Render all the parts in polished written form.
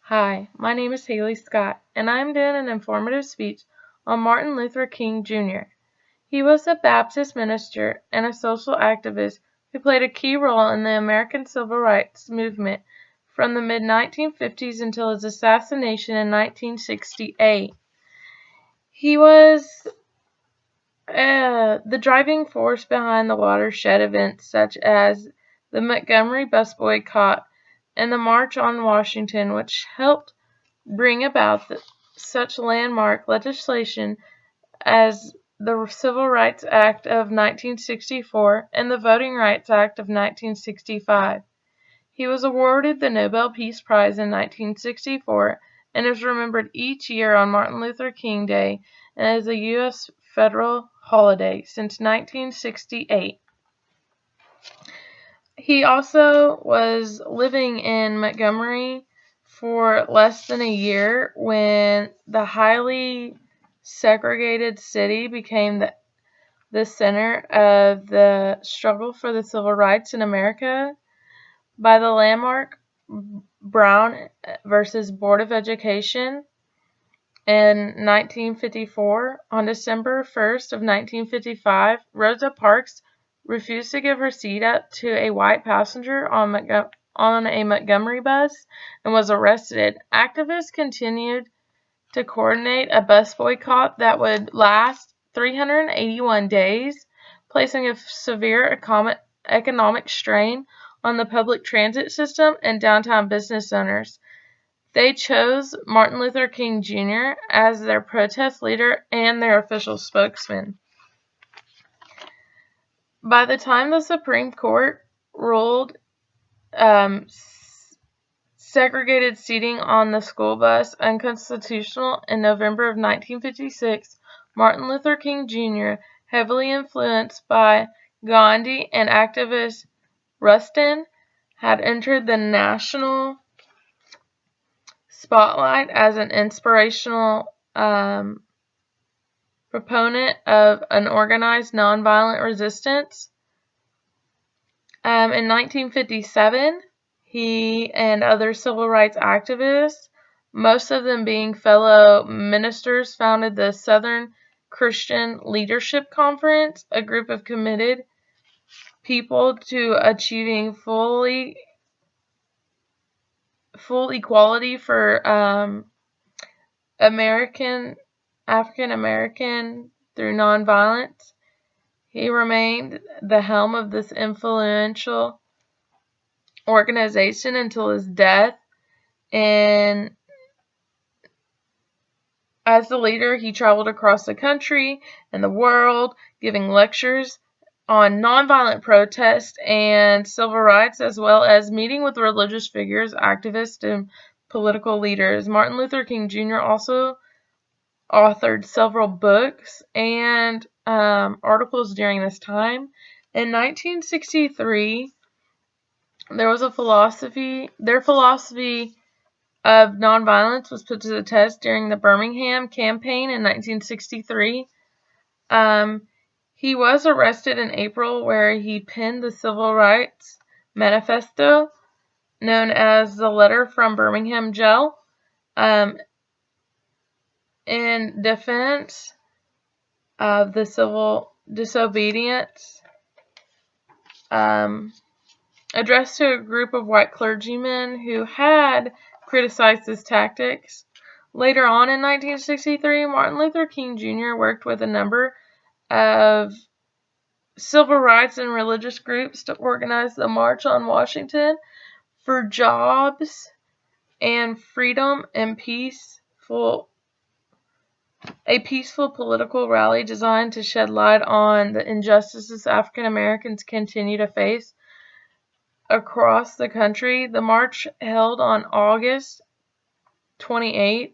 Hi, my name is Haley Scott, and I am doing an informative speech on Martin Luther King Jr. He was a Baptist minister and a social activist who played a key role in the American Civil Rights Movement from the mid-1950s until his assassination in 1968. He was the driving force behind the watershed events such as the Montgomery bus boycott and the March on Washington, which helped bring about such landmark legislation as the Civil Rights Act of 1964 and the Voting Rights Act of 1965. He was awarded the Nobel Peace Prize in 1964 and is remembered each year on Martin Luther King Day and is a U.S. federal holiday since 1968. He also was living in Montgomery for less than a year when the highly segregated city became the center of the struggle for the civil rights in America by the landmark Brown versus Board of Education in 1954. On December 1st of 1955, Rosa Parks refused to give her seat up to a white passenger on a Montgomery bus and was arrested. Activists continued to coordinate a bus boycott that would last 381 days, placing a severe economic strain on the public transit system and downtown business owners. They chose Martin Luther King Jr. as their protest leader and their official spokesman. By the time the Supreme Court ruled segregated seating on the school bus unconstitutional in November of 1956, Martin Luther King Jr., heavily influenced by Gandhi and activist Rustin, had entered the national spotlight as an inspirational proponent of an organized nonviolent resistance. In 1957, he and other civil rights activists, most of them being fellow ministers, founded the Southern Christian Leadership Conference, a group of committed people to achieving full equality for African American through nonviolence. He remained the helm of this influential organization until his death, and as the leader, he traveled across the country and the world, giving lectures on nonviolent protest and civil rights, as well as meeting with religious figures, activists, and political leaders. Martin Luther King Jr. also authored several books and articles during this time. In 1963, their philosophy of nonviolence was put to the test during the Birmingham campaign in 1963. He was arrested in April, where he penned the Civil Rights Manifesto, known as the Letter from Birmingham Jail, in defense of the civil disobedience, addressed to a group of white clergymen who had criticized his tactics. Later on in 1963, Martin Luther King Jr. worked with a number of civil rights and religious groups to organize the March on Washington for jobs and freedom and a peaceful political rally designed to shed light on the injustices African Americans continue to face across the country. The march, held on August 28,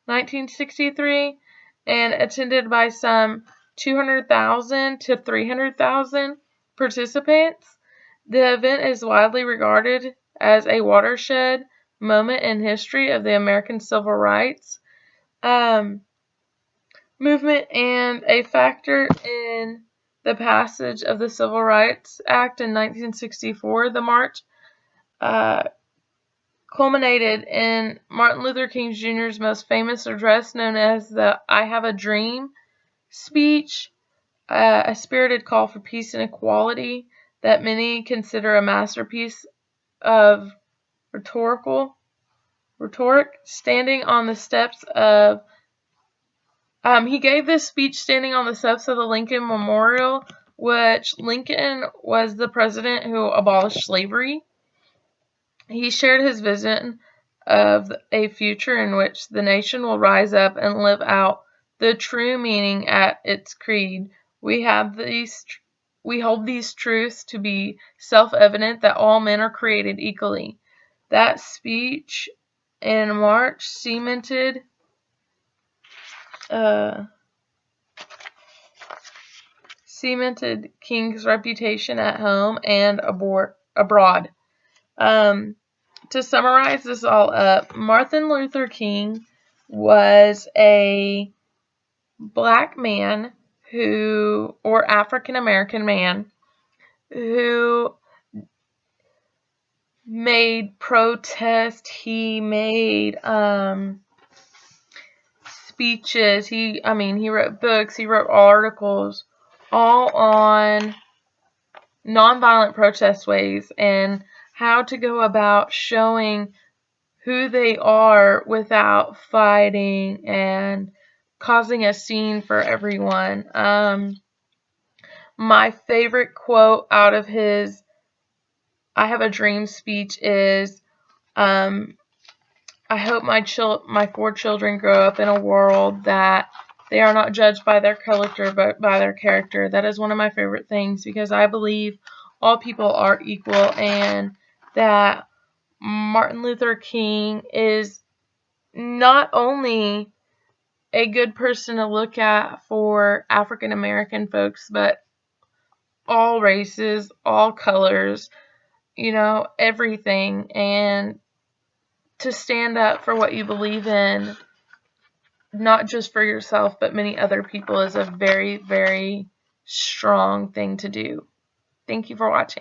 1963, and attended by some 200,000 to 300,000 participants. The event is widely regarded as a watershed moment in history of the American civil rights movement and a factor in the passage of the Civil Rights Act in 1964. The march culminated in Martin Luther King Jr.'s most famous address, known as the I Have a Dream speech, a spirited call for peace and equality that many consider a masterpiece of rhetoric. Standing on the steps of he gave this speech standing on the steps of the Lincoln Memorial, which Lincoln was the president who abolished slavery. He shared his vision of a future in which the nation will rise up and live out the true meaning at its creed. We hold these truths to be self-evident, that all men are created equally. That speech in March cemented King's reputation at home and abroad. To summarize this all up, Martin Luther King was a black man or African American man, who made protest. He made speeches. He wrote books. He wrote articles, all on nonviolent protest ways and how to go about showing who they are without fighting and causing a scene for everyone. My favorite quote out of his I Have a Dream speech is, I hope my 4 children grow up in a world that they are not judged by their color but by their character. That is one of my favorite things, because I believe all people are equal, and that Martin Luther King is not only a good person to look at for African American folks, but all races, all colors, everything. And to stand up for what you believe in, not just for yourself, but many other people, is a very, very strong thing to do. Thank you for watching.